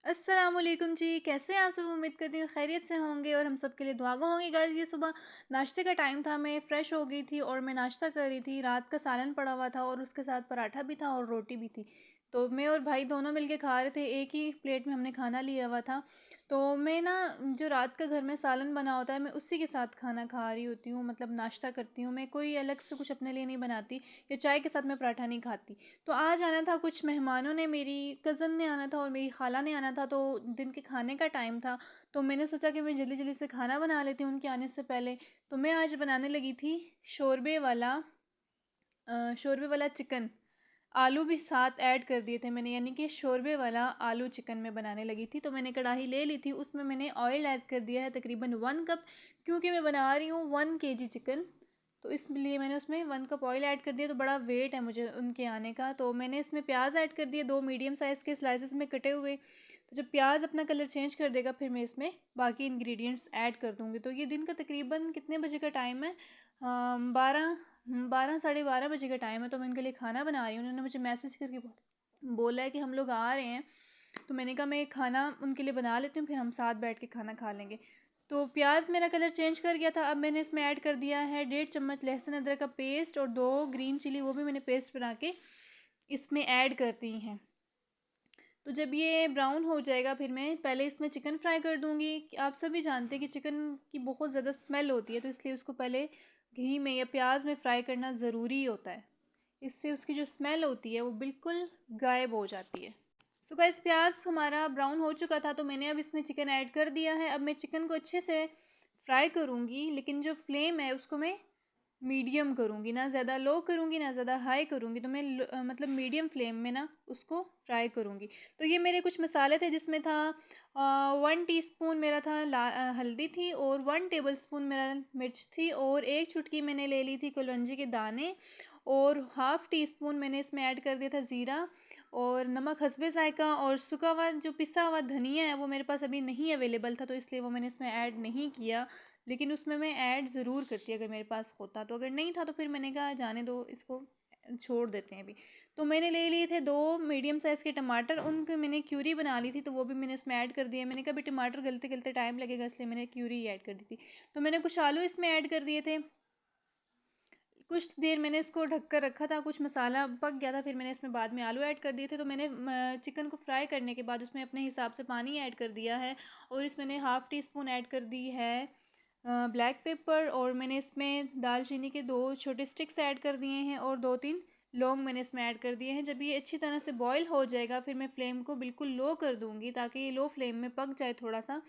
अस्सलामुअलैकुम जी, कैसे हैं आप सब? उम्मीद करती हूँ खैरियत से होंगे और हम सब के लिए दुआगो होंगी। गाइस, ये सुबह नाश्ते का टाइम था, मैं फ़्रेश हो गई थी और मैं नाश्ता कर रही थी। रात का सालन पड़ा हुआ था और उसके साथ पराठा भी था और रोटी भी थी। तो मैं और भाई दोनों मिलके खा रहे थे, एक ही प्लेट में हमने खाना लिया हुआ था। तो मैं ना, जो रात का घर में सालन बना होता है, मैं उसी के साथ खाना खा रही होती हूँ, मतलब नाश्ता करती हूँ। मैं कोई अलग से कुछ अपने लिए नहीं बनाती या चाय के साथ मैं पराठा नहीं खाती। तो आज आना था, कुछ मेहमानों ने, मेरी कज़न ने आना था और मेरी खाला ने आना था, तो दिन के खाने का टाइम था। तो मैंने सोचा कि मैं जल्दी जल्दी से खाना बना लेती हूँ उनके आने से पहले। तो मैं आज बनाने लगी थी शोरबे वाला शोरबे वाला चिकन। आलू भी साथ ऐड कर दिए थे मैंने, यानी कि शोरबे वाला आलू चिकन में बनाने लगी थी। तो मैंने कढ़ाई ले ली थी, उसमें मैंने ऑयल ऐड कर दिया है तकरीबन 1 कप, क्योंकि मैं बना रही हूँ 1 kg चिकन। तो इसलिए मैंने उसमें 1 कप ऑयल ऐड कर दिया। तो बड़ा वेट है मुझे उनके आने का। तो मैंने इसमें प्याज ऐड कर दिए, 2 मीडियम साइज़ के स्लाइसेस में कटे हुए। तो जब प्याज अपना कलर चेंज कर देगा, फिर मैं इसमें बाकी इंग्रेडिएंट्स ऐड कर दूँगी। तो ये दिन का तकरीबन कितने बजे का टाइम है? 12 साढ़े 12 बजे का टाइम है। तो मैं इनके लिए खाना बना रही हूँ। उन्होंने मुझे मैसेज करके बोला है कि हम लोग आ रहे हैं। तो मैंने कहा मैं खाना उनके लिए बना लेती हूँ, फिर हम साथ बैठ के खाना खा लेंगे। तो प्याज मेरा कलर चेंज कर गया था। अब मैंने इसमें ऐड कर दिया है 1.5 चम्मच लहसुन अदरक का पेस्ट और 2 ग्रीन चिली, वो भी मैंने पेस्ट बना के इसमें ऐड कर दी हैं। तो जब ये ब्राउन हो जाएगा, फिर मैं पहले इसमें चिकन फ्राई कर दूँगी। कि आप सभी जानते हैं कि चिकन की बहुत ज़्यादा स्मेल होती है, तो इसलिए उसको पहले घी में या प्याज में फ्राई करना ज़रूरी होता है। इससे उसकी जो स्मेल होती है वो बिल्कुल गायब हो जाती है। सो गाइस, प्याज हमारा ब्राउन हो चुका था, तो मैंने अब इसमें चिकन ऐड कर दिया है। अब मैं चिकन को अच्छे से फ्राई करूँगी, लेकिन जो फ्लेम है उसको मैं मीडियम करूँगी, ना ज़्यादा लो करूँगी ना ज़्यादा हाई करूँगी। तो मैं मतलब मीडियम फ्लेम में ना उसको फ्राई करूँगी। तो ये मेरे कुछ मसाले थे, जिसमें था 1 टीस्पून मेरा था हल्दी थी, और 1 टेबल स्पून मेरा मिर्च थी, और 1 चुटकी मैंने ले ली थी कलौंजी के दाने, और हाफ़ टी स्पून मैंने इसमें ऐड कर दिया था ज़ीरा, और नमक हस्बे ज़ायक़ा, और सूखा हुआ जो पिसा हुआ धनिया है वो मेरे पास अभी नहीं अवेलेबल था, तो इसलिए वो मैंने इसमें ऐड नहीं किया। लेकिन उसमें मैं ऐड ज़रूर करती अगर मेरे पास होता। तो अगर नहीं था तो फिर मैंने कहा जाने दो, इसको छोड़ देते हैं अभी। तो मैंने ले लिए थे 2 मीडियम साइज़ के टमाटर, उनकी मैंने क्यूरी बना ली थी, तो वो भी मैंने इसमें ऐड कर दिया। मैंने कहा अभी टमाटर गलते गलते टाइम लगेगा, इसलिए मैंने क्यूरी ही ऐड कर दी थी। तो मैंने कुछ आलू इसमें ऐड कर दिए थे। कुछ देर मैंने इसको ढक कर रखा था, कुछ मसाला पक गया था, फिर मैंने इसमें बाद में आलू ऐड कर दिए थे। तो मैंने चिकन को फ्राई करने के बाद उसमें अपने हिसाब से पानी ऐड कर दिया है, और इसमें मैंने हाफ़ टी स्पून ऐड कर दी है ब्लैक पेपर, और मैंने इसमें दालचीनी के 2 छोटे स्टिक्स ऐड कर दिए हैं, और 2-3 लौंग मैंने इसमें ऐड कर दिए हैं। जब ये अच्छी तरह से बॉईल हो जाएगा, फिर मैं फ्लेम को बिल्कुल लो कर दूँगी, ताकि ये लो फ्लेम में पक जाए थोड़ा सा।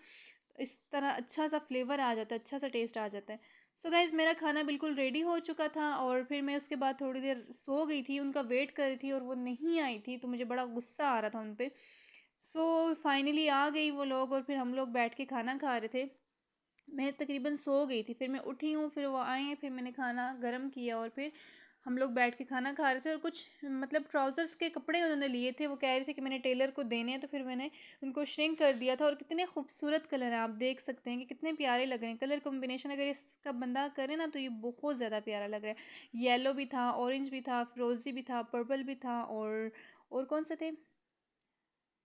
इस तरह अच्छा सा फ्लेवर आ जाता है, अच्छा सा टेस्ट आ जाता है। सो गाइज़, मेरा खाना बिल्कुल रेडी हो चुका था, और फिर मैं उसके बाद थोड़ी देर सो गई थी, उनका वेट कर रही थी, और वो नहीं आई थी, तो मुझे बड़ा गुस्सा आ रहा था उन पे। सो फाइनली आ गई वो लोग, और फिर हम लोग बैठ के खाना खा रहे थे। मैं तकरीबन सो गई थी, फिर मैं उठी हूँ, फिर वो आए हैं, फिर मैंने खाना गरम किया, और फिर हम लोग बैठ के खाना खा रहे थे। और कुछ मतलब ट्राउज़र्स के कपड़े उन्होंने लिए थे, वो कह रहे थे कि मैंने टेलर को देने हैं, तो फिर मैंने उनको श्रिंक कर दिया था। और कितने खूबसूरत कलर हैं, आप देख सकते हैं कि कितने प्यारे लग रहे हैं। कलर कॉम्बिनेशन अगर इसका बंदा करे ना, तो ये बहुत ज़्यादा प्यारा लग रहा है। येलो भी था, ऑरेंज भी था, फिरोज़ी भी था, पर्पल भी था, और कौन से थे,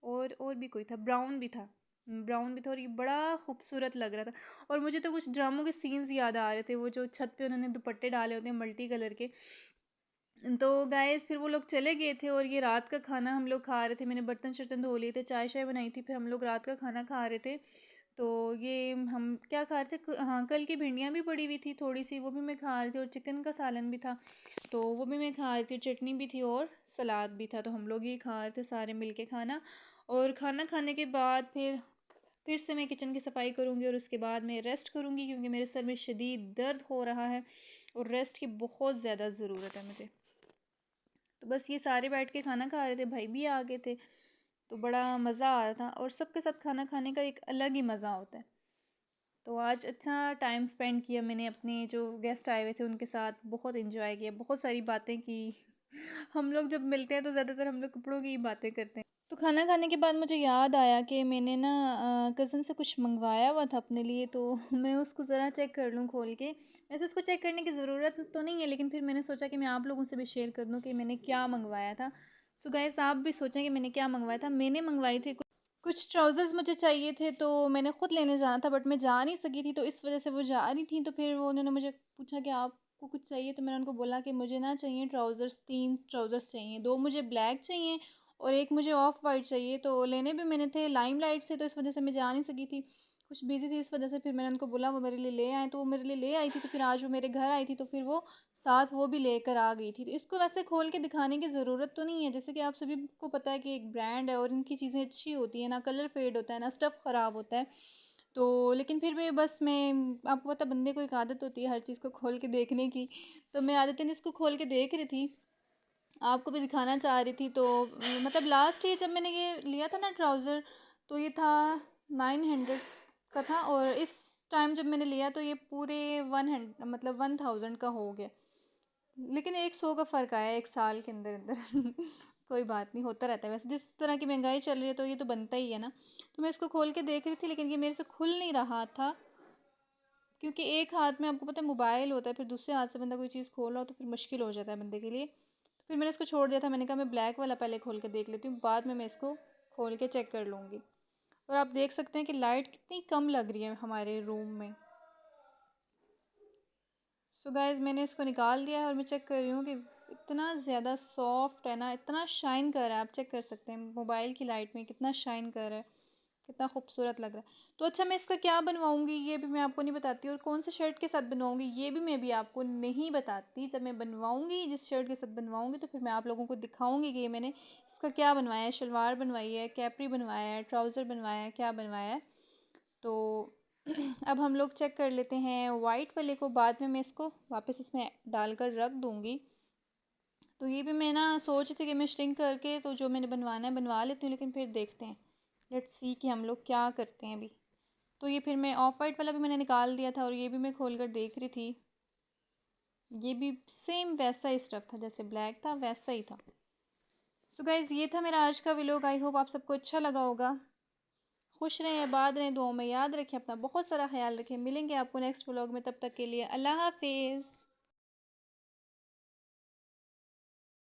और भी कोई था, ब्राउन भी था। ब्राउन भी था, और ये बड़ा खूबसूरत लग रहा था। और मुझे तो कुछ ड्रामों के सीन्स याद आ रहे थे, वो जो छत पे उन्होंने दुपट्टे डाले होते हैं मल्टी कलर के। तो गाइस, फिर वो लोग चले गए थे, और ये रात का खाना हम लोग खा रहे थे। मैंने बर्तन-शर्तन धो लिए थे, चाय-शाय बनाई थी, फिर हम लोग रात का खाना खा रहे थे। तो ये हम क्या खा रहे थे, हाँ, कल की भिंडियाँ भी पड़ी हुई थी थोड़ी-सी, वो भी मैं खा रही थी, और चिकन का सालन भी था, तो वो भी मैं खा रही थी, चटनी भी थी, और सलाद भी था। तो हम लोग ये खा रहे थे सारे मिल के खाना। और खाना खाने के बाद फिर से मैं किचन की सफाई करूँगी, और उसके बाद मैं रेस्ट करूँगी, क्योंकि मेरे सर में शदीद दर्द हो रहा है, और रेस्ट की बहुत ज़्यादा ज़रूरत है मुझे। तो बस ये सारे बैठ के खाना खा रहे थे, भाई भी आ गए थे, तो बड़ा मज़ा आ रहा था, और सबके साथ खाना खाने का एक अलग ही मज़ा होता है। तो आज अच्छा टाइम स्पेंड किया मैंने, अपने जो गेस्ट आए हुए थे उनके साथ बहुत एंजॉय किया, बहुत सारी बातें की। हम लोग जब मिलते हैं तो ज़्यादातर हम लोग कपड़ों की ही बातें करते हैं। तो खाना खाने के बाद मुझे याद आया कि मैंने ना कज़न से कुछ मंगवाया हुआ था अपने लिए, तो मैं उसको ज़रा चेक कर लूँ खोल के। वैसे उसको चेक करने की ज़रूरत तो नहीं है, लेकिन फिर मैंने सोचा कि मैं आप लोगों से भी शेयर कर दूँ कि मैंने क्या मंगवाया था। सो गाइस, आप भी सोचें कि मैंने क्या मंगवाया था। मैंने मंगवाई थी कुछ ट्राउज़र्स मुझे चाहिए थे तो मैंने ख़ुद लेने जाना था, बट मैं जा नहीं सकी थी, तो इस वज़ह से वो जा रही थी। तो फिर वो उन्होंने मुझे पूछा कि आपको कुछ चाहिए? तो मैंने उनको बोला कि मुझे ना चाहिए ट्राउज़र्स, 3 ट्राउज़र्स चाहिए, 2 मुझे ब्लैक चाहिए और 1 मुझे ऑफ वाइट चाहिए। तो लेने भी मैंने थे लाइमलाइट से, तो इस वज़ह से मैं जा नहीं सकी थी, कुछ बिज़ी थी, इस वज़ह से फिर मैंने उनको बोला वो मेरे लिए ले आएँ, तो वो मेरे लिए ले आई थी। तो फिर आज वो मेरे घर आई थी, तो फिर वो साथ वो भी लेकर आ गई थी। तो इसको वैसे खोल के दिखाने की ज़रूरत तो नहीं है, जैसे कि आप सभी को पता है कि एक ब्रांड है और इनकी चीज़ें अच्छी होती हैं, ना कलर फेड होता है, ना स्टफ़ ख़राब होता है। तो लेकिन फिर भी बस मैं, आपको पता है बंदे को एक आदत होती है हर चीज़ को खोल के देखने की, तो मैं आदतन इसको खोल के देख रही थी, आपको भी दिखाना चाह रही थी। तो मतलब लास्ट ईयर जब मैंने ये लिया था ना ट्राउज़र, तो ये था 900 का था, और इस टाइम जब मैंने लिया तो ये पूरे 1000 का हो गया। लेकिन 100 का फ़र्क आया 1 साल के अंदर-अंदर। कोई बात नहीं, होता रहता है वैसे, जिस तरह की महँगाई चल रही है तो ये तो बनता ही है ना। तो मैं इसको खोल के देख रही थी, लेकिन ये मेरे से खुल नहीं रहा था, क्योंकि एक हाथ में आपको पता है मोबाइल होता है, फिर दूसरे हाथ से बंदा कोई चीज़ खोल रहा हो तो फिर मुश्किल हो जाता है बंदे के लिए। तो फिर मैंने इसको छोड़ दिया था, मैंने कहा मैं ब्लैक वाला पहले खोल के देख लेती हूँ, बाद में मैं इसको खोल के चेक कर लूँगी। और आप देख सकते हैं कि लाइट कितनी कम लग रही है हमारे रूम में। सो गाइज़ मैंने इसको निकाल दिया है और मैं चेक कर रही हूँ कि इतना ज़्यादा सॉफ्ट है ना, इतना शाइन कर रहा है, आप चेक कर सकते हैं मोबाइल की लाइट में कितना शाइन कर रहा है, कितना खूबसूरत लग रहा है। तो अच्छा, मैं इसका क्या बनवाऊँगी ये भी मैं आपको नहीं बताती, और कौन से शर्ट के साथ बनवाऊँगी ये भी मैं भी आपको नहीं बताती। जब मैं बनवाऊँगी, जिस शर्ट के साथ बनवाऊँगी, तो फिर मैं आप लोगों को दिखाऊँगी कि ये मैंने इसका क्या बनवाया है, शलवार बनवाई है, कैपरी बनवाया है, ट्राउज़र बनवाया है, क्या बनवाया है। तो अब हम लोग चेक कर लेते हैं वाइट वाले को, बाद में मैं इसको वापस इसमें डालकर रख दूँगी। तो ये भी मैं ना सोच रही थी कि मैं श्रिंक करके तो जो मैंने बनवाना है बनवा लेती हूँ, लेकिन फिर देखते हैं, लेट्स सी कि हम लोग क्या करते हैं अभी। तो ये फिर मैं ऑफ वाइट वाला भी मैंने निकाल दिया था, और ये भी मैं खोल कर देख रही थी, ये भी सेम वैसा ही स्टफ़ था, जैसे ब्लैक था वैसा ही था। सो गाइज़ ये था मेरा आज का व्लॉग, आई होप आप सबको अच्छा लगा होगा। खुश रहें, आबाद रहें, दुआओं में याद रखें, अपना बहुत सारा ख्याल रखें। मिलेंगे आपको नेक्स्ट व्लॉग में, तब तक के लिए अल्लाह हाफ़िज़।